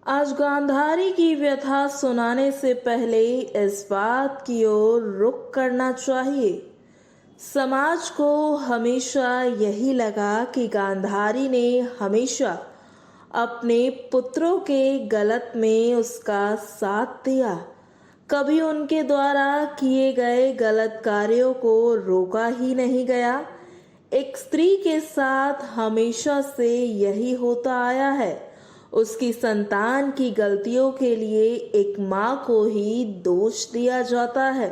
आज गांधारी की व्यथा सुनाने से पहले इस बात की ओर रुख करना चाहिए। समाज को हमेशा यही लगा कि गांधारी ने हमेशा अपने पुत्रों के गलत में उसका साथ दिया, कभी उनके द्वारा किए गए गलत कार्यों को रोका ही नहीं गया। एक स्त्री के साथ हमेशा से यही होता आया है। उसकी संतान की गलतियों के लिए एक माँ को ही दोष दिया जाता है,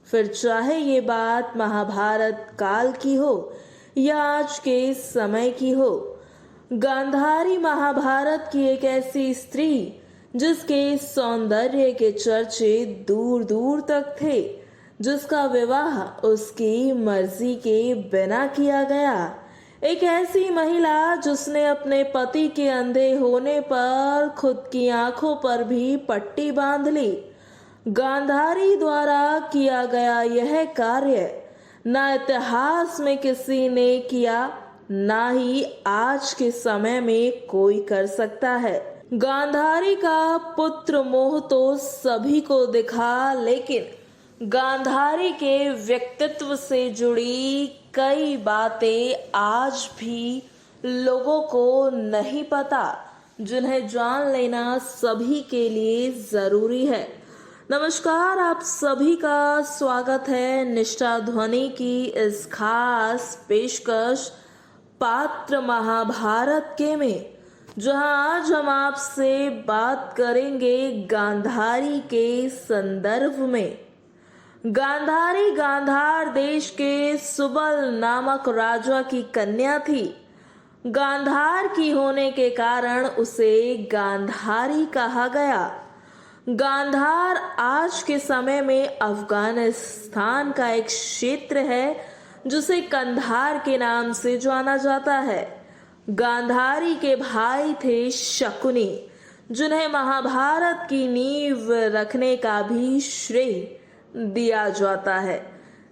फिर चाहे ये बात महाभारत काल की हो या आज के समय की हो। गांधारी महाभारत की एक ऐसी स्त्री जिसके सौंदर्य के चर्चे दूर दूर तक थे, जिसका विवाह उसकी मर्जी के बिना किया गया। एक ऐसी महिला जिसने अपने पति के अंधे होने पर खुद की आंखों पर भी पट्टी बांध ली। गांधारी द्वारा किया गया यह कार्य ना इतिहास में किसी ने किया, ना ही आज के समय में कोई कर सकता है। गांधारी का पुत्र मोह तो सभी को दिखा, लेकिन गांधारी के व्यक्तित्व से जुड़ी कई बातें आज भी लोगों को नहीं पता, जिन्हें जान लेना सभी के लिए जरूरी है। नमस्कार, आप सभी का स्वागत है निष्ठा ध्वनि की इस खास पेशकश पात्र महाभारत के में, जहां आज हम आपसे बात करेंगे गांधारी के संदर्भ में। गांधारी गांधार देश के सुबल नामक राजा की कन्या थी। गांधार की होने के कारण उसे गांधारी कहा गया। गांधार आज के समय में अफगानिस्तान का एक क्षेत्र है जिसे कंधार के नाम से जाना जाता है। गांधारी के भाई थे शकुनी, जिन्हें महाभारत की नींव रखने का भी श्रेय दिया जाता है।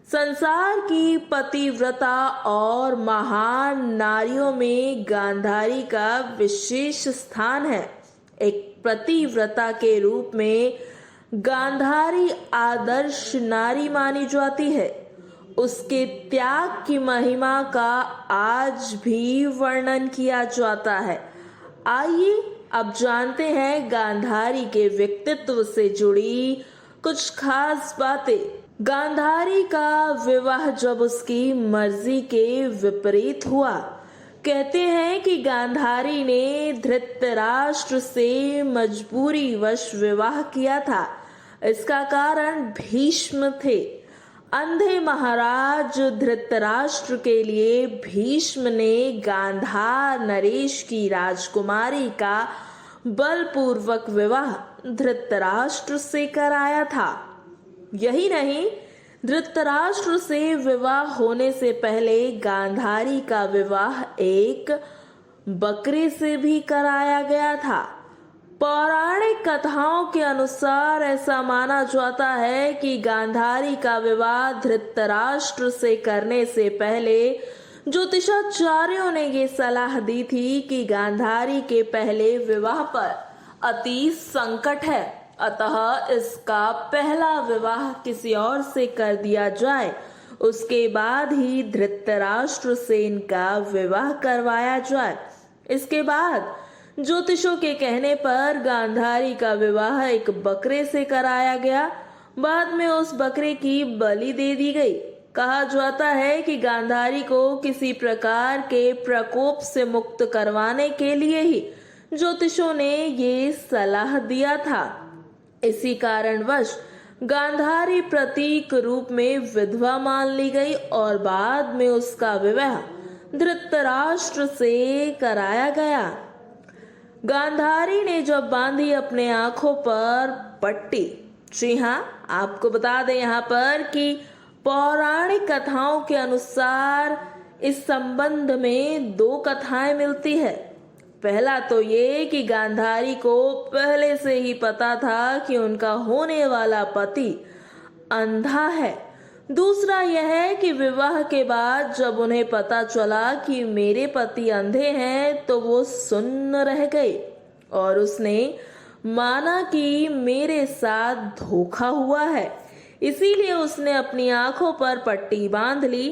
संसार की पतिव्रता और महान नारियों में गांधारी का विशेष स्थान है। एक पतिव्रता के रूप में गांधारी आदर्श नारी मानी जाती है। उसके त्याग की महिमा का आज भी वर्णन किया जाता है। आइए अब जानते हैं गांधारी के व्यक्तित्व से जुड़ी कुछ खास बातें। गांधारी का विवाह जब उसकी मर्जी के विपरीत हुआ। कहते हैं कि गांधारी ने धृतराष्ट्र से मजबूरी वश विवाह किया था। इसका कारण भीष्म थे। अंधे महाराज धृतराष्ट्र के लिए भीष्म ने गांधार नरेश की राजकुमारी का बलपूर्वक विवाह धृतराष्ट्र से कराया था। यही नहीं, धृतराष्ट्र से विवाह होने से पहले गांधारी का विवाह एक बकरे से भी कराया गया था। पौराणिक कथाओं के अनुसार ऐसा माना जाता है कि गांधारी का विवाह धृतराष्ट्र से करने से पहले ज्योतिषाचार्यों ने ये सलाह दी थी कि गांधारी के पहले विवाह पर अति संकट है, अतः इसका पहला विवाह किसी और से कर दिया जाए, उसके बाद ही धृतराष्ट्र से इनका विवाह करवाया जाए। इसके बाद ज्योतिषों के कहने पर गांधारी का विवाह एक बकरे से कराया गया। बाद में उस बकरे की बलि दे दी गई। कहा जाता है कि गांधारी को किसी प्रकार के प्रकोप से मुक्त करवाने के लिए ही ज्योतिषों ने ये सलाह दिया था। इसी कारणवश गांधारी प्रतीक रूप में विधवा मान ली गई और बाद में उसका विवाह धृतराष्ट्र से कराया गया। गांधारी ने जब बांधी अपने आंखों पर पट्टी, जी हाँ, आपको बता दें यहाँ पर कि पौराणिक कथाओं के अनुसार इस संबंध में दो कथाएं मिलती है। पहला तो ये कि गांधारी को पहले से ही पता था कि उनका होने वाला पति अंधा है। दूसरा यह है कि विवाह के बाद जब उन्हें पता चला कि मेरे पति अंधे हैं तो वो सुन्न रह गए और उसने माना कि मेरे साथ धोखा हुआ है, इसीलिए उसने अपनी आंखों पर पट्टी बांध ली।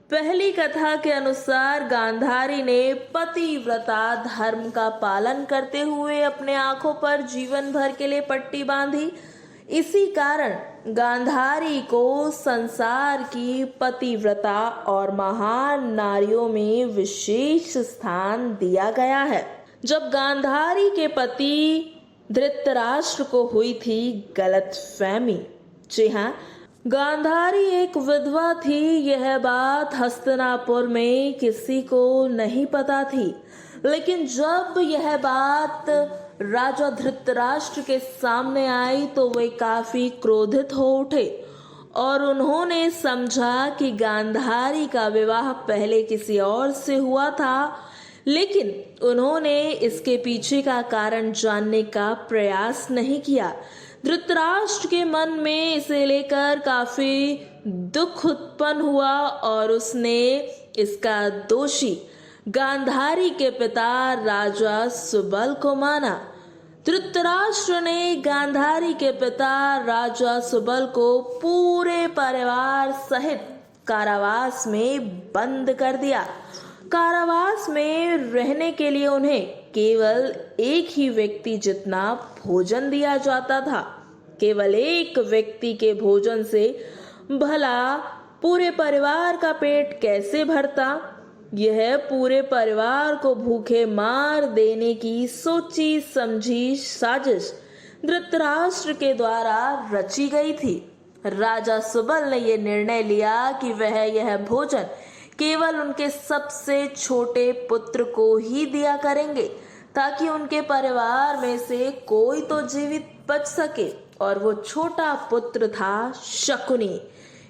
पहली कथा के अनुसार गांधारी ने पतिव्रता धर्म का पालन करते हुए अपने आंखों पर जीवन भर के लिए पट्टी बांधी। इसी कारण गांधारी को संसार की पतिव्रता और महान नारियों में विशेष स्थान दिया गया है। जब गांधारी के पति धृतराष्ट्र को हुई थी गलतफहमी, जी हाँ, गांधारी एक विधवा थी, यह बात हस्तिनापुर में किसी को नहीं पता थी। लेकिन जब यह बात राजा धृतराष्ट्र के सामने आई तो वे काफी क्रोधित हो उठे और उन्होंने समझा कि गांधारी का विवाह पहले किसी और से हुआ था, लेकिन उन्होंने इसके पीछे का कारण जानने का प्रयास नहीं किया। धृतराष्ट्र के मन में इसे लेकर काफी दुख उत्पन्न हुआ और उसने इसका दोषी गांधारी के पिता राजा सुबल को माना। धृतराष्ट्र ने गांधारी के पिता राजा सुबल को पूरे परिवार सहित कारावास में बंद कर दिया। कारावास में रहने के लिए उन्हें केवल एक ही व्यक्ति जितना भोजन दिया जाता था। केवल एक व्यक्ति के भोजन से भला पूरे परिवार का पेट कैसे भरता? यह पूरे परिवार को भूखे मार देने की सोची समझी साजिश धृतराष्ट्र के द्वारा रची गई थी। राजा सुबल ने यह निर्णय लिया कि वह यह भोजन केवल उनके सबसे छोटे पुत्र को ही दिया करेंगे, ताकि उनके परिवार में से कोई तो जीवित बच सके, और वो छोटा पुत्र था शकुनी।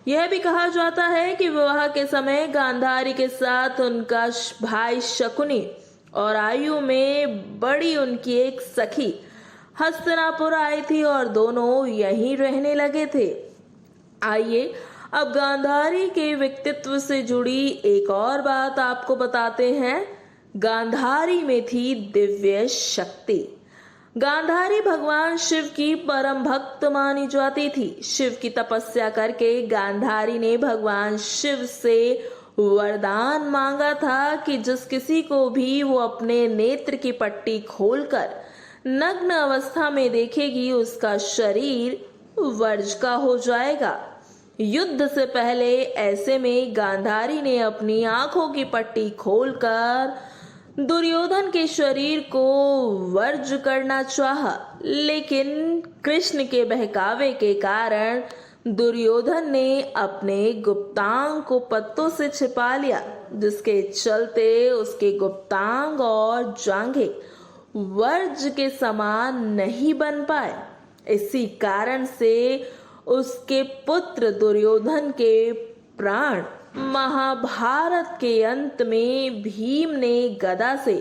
यह भी कहा जाता है कि विवाह के समय गांधारी के साथ उनका भाई शकुनी और आयु में बड़ी उनकी एक सखी हस्तिनापुर आई थी और दोनों यहीं रहने लगे थे। आइए अब गांधारी के व्यक्तित्व से जुड़ी एक और बात आपको बताते हैं। गांधारी में थी दिव्य शक्ति। गांधारी भगवान शिव की परम भक्त मानी जाती थी। शिव की तपस्या करके गांधारी ने भगवान शिव से वरदान मांगा था कि जिस किसी को भी वो अपने नेत्र की पट्टी खोलकर नग्न अवस्था में देखेगी, उसका शरीर वर्ज का हो जाएगा। युद्ध से पहले ऐसे में गांधारी ने अपनी आंखों की पट्टी खोलकर दुर्योधन के शरीर को वर्ज करना चाहा, लेकिन कृष्ण के बहकावे के कारण दुर्योधन ने अपने गुप्तांग को पत्तों से छिपा लिया, जिसके चलते उसके गुप्तांग और जांघें वर्ज के समान नहीं बन पाए। इसी कारण से उसके पुत्र दुर्योधन के प्राण महाभारत के अंत में भीम ने गदा से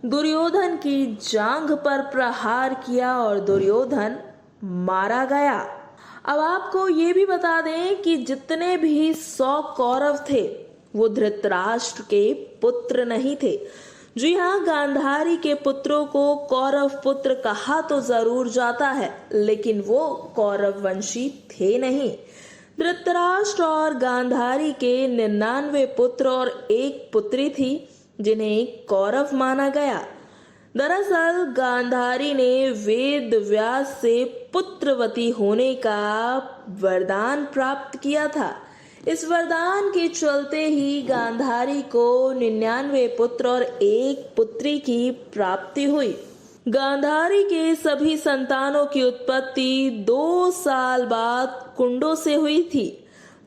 दुर्योधन की जांघ पर प्रहार किया और दुर्योधन मारा गया। अब आपको ये भी बता दें कि जितने भी 100 कौरव थे वो धृतराष्ट्र के पुत्र नहीं थे। जी हाँ, गांधारी के पुत्रों को कौरव पुत्र कहा तो जरूर जाता है, लेकिन वो कौरव वंशी थे नहीं। धृतराष्ट्र और गांधारी के 99 पुत्र और एक पुत्री थी, जिन्हें कौरव माना गया। दरअसल गांधारी ने वेद व्यास से पुत्रवती होने का वरदान प्राप्त किया था। इस वरदान के चलते ही गांधारी को 99 पुत्र और एक पुत्री की प्राप्ति हुई। गांधारी के सभी संतानों की उत्पत्ति 2 साल बाद कुंडों से हुई थी।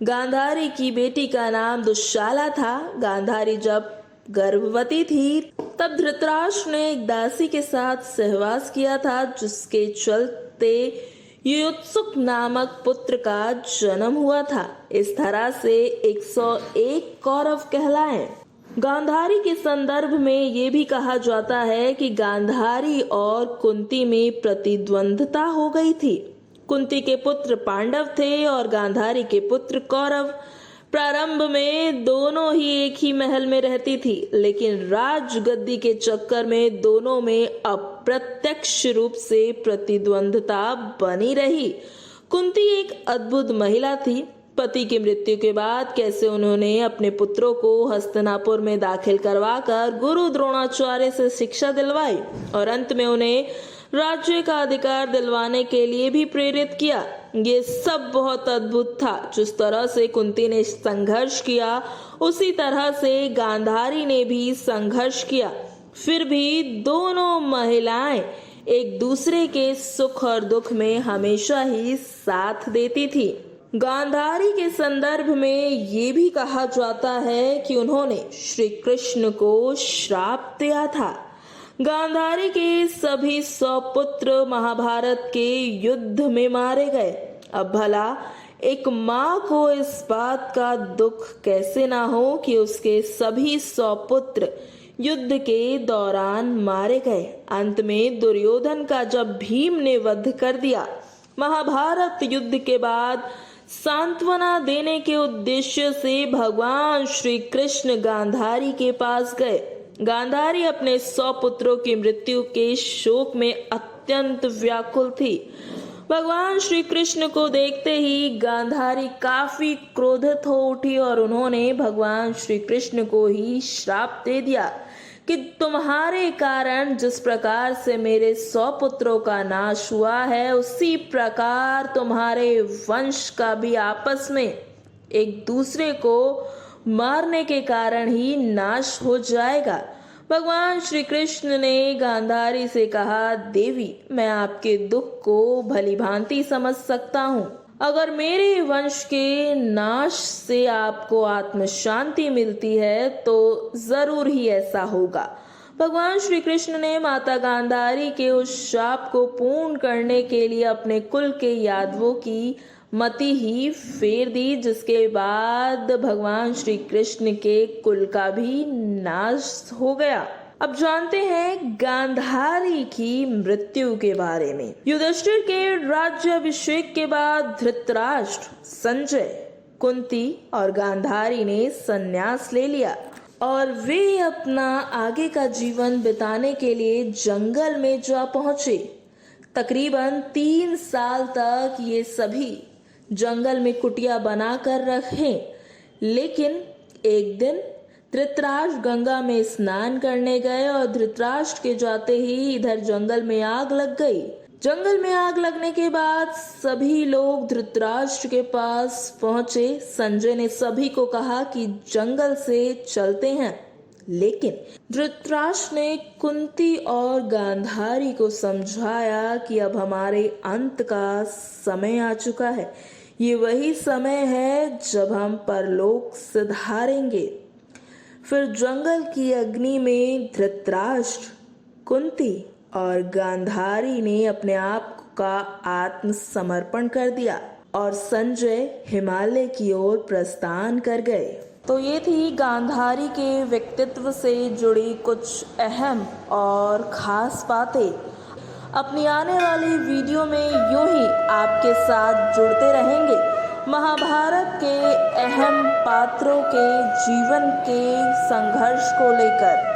गांधारी की बेटी का नाम दुशाला था। गांधारी जब गर्भवती थी तब धृतराष्ट्र ने एक दासी के साथ सहवास किया था, जिसके चलते युत्सुक नामक पुत्र का जन्म हुआ था। इस तरह से 101 कौरव कहलाए। गांधारी के संदर्भ में ये भी कहा जाता है कि गांधारी और कुंती में प्रतिद्वंद्विता हो गई थी। कुंती के पुत्र पांडव थे और गांधारी के पुत्र कौरव। प्रारंभ में दोनों ही एक ही महल में रहती थी, लेकिन राजगद्दी के चक्कर में दोनों में अप्रत्यक्ष रूप से प्रतिद्वंद्विता बनी रही। कुंती एक अद्भुत महिला थी। पति की मृत्यु के बाद कैसे उन्होंने अपने पुत्रों को हस्तिनापुर में दाखिल करवाकर गुरु द्रोणाचार्य से शिक्षा दिलवाई और अंत में उन्हें राज्य का अधिकार दिलवाने के लिए भी प्रेरित किया, ये सब बहुत अद्भुत था। जिस तरह से कुंती ने संघर्ष किया उसी तरह से गांधारी ने भी संघर्ष किया। फिर भी दोनों महिलाएं एक दूसरे के सुख और दुख में हमेशा ही साथ देती थी। गांधारी के संदर्भ में ये भी कहा जाता है कि उन्होंने श्री कृष्ण को श्राप दिया था। गांधारी के सभी 100 पुत्र महाभारत के युद्ध में मारे गए। अब भला एक माँ को इस बात का दुख कैसे ना हो कि उसके सभी 100 पुत्र युद्ध के दौरान मारे गए। अंत में दुर्योधन का जब भीम ने वध कर दिया, महाभारत युद्ध के बाद सांत्वना देने के उद्देश्य से भगवान श्री कृष्ण गांधारी के पास गए। गांधारी अपने 100 पुत्रों की मृत्यु के शोक में अत्यंत व्याकुल थी। भगवान श्री कृष्ण को देखते ही गांधारी काफी क्रोधित हो उठी और उन्होंने भगवान श्री कृष्ण को ही श्राप दे दिया कि तुम्हारे कारण जिस प्रकार से मेरे 100 पुत्रों का नाश हुआ है, उसी प्रकार तुम्हारे वंश का भी आपस में एक दूसरे को मारने के कारण ही नाश हो जाएगा। भगवान श्री कृष्ण ने गांधारी से कहा, देवी, मैं आपके दुख को भली भांति समझ सकता हूँ। अगर मेरे वंश के नाश से आपको आत्म शांति मिलती है तो जरूर ही ऐसा होगा। भगवान श्री कृष्ण ने माता गांधारी के उस शाप को पूर्ण करने के लिए अपने कुल के यादवों की मति ही फेर दी, जिसके बाद भगवान श्री कृष्ण के कुल का भी नाश हो गया। अब जानते हैं गांधारी की मृत्यु के बारे में। युधिष्ठिर के राज्याभिषेक के बाद धृतराष्ट्र, संजय, कुंती और गांधारी ने संन्यास ले लिया और वे अपना आगे का जीवन बिताने के लिए जंगल में जा पहुंचे। तकरीबन 3 साल तक ये सभी जंगल में कुटिया बनाकर रखे, लेकिन एक दिन धृतराष्ट्र गंगा में स्नान करने गए और धृतराष्ट्र के जाते ही इधर जंगल में आग लग गई। जंगल में आग लगने के बाद सभी लोग धृतराष्ट्र के पास पहुंचे। संजय ने सभी को कहा कि जंगल से चलते हैं, लेकिन धृतराष्ट्र ने कुंती और गांधारी को समझाया कि अब हमारे अंत का समय आ चुका है। ये वही समय है जब हम परलोक सिधारेंगे। फिर जंगल की अग्नि में धृतराष्ट्र, कुंती और गांधारी ने अपने आप का आत्मसमर्पण कर दिया और संजय हिमालय की ओर प्रस्थान कर गए। तो ये थी गांधारी के व्यक्तित्व से जुड़ी कुछ अहम और खास बातें। अपनी आने वाली वीडियो में यूं ही आपके साथ जुड़ते रहेंगे महाभारत के अहम पात्रों के जीवन के संघर्ष को लेकर।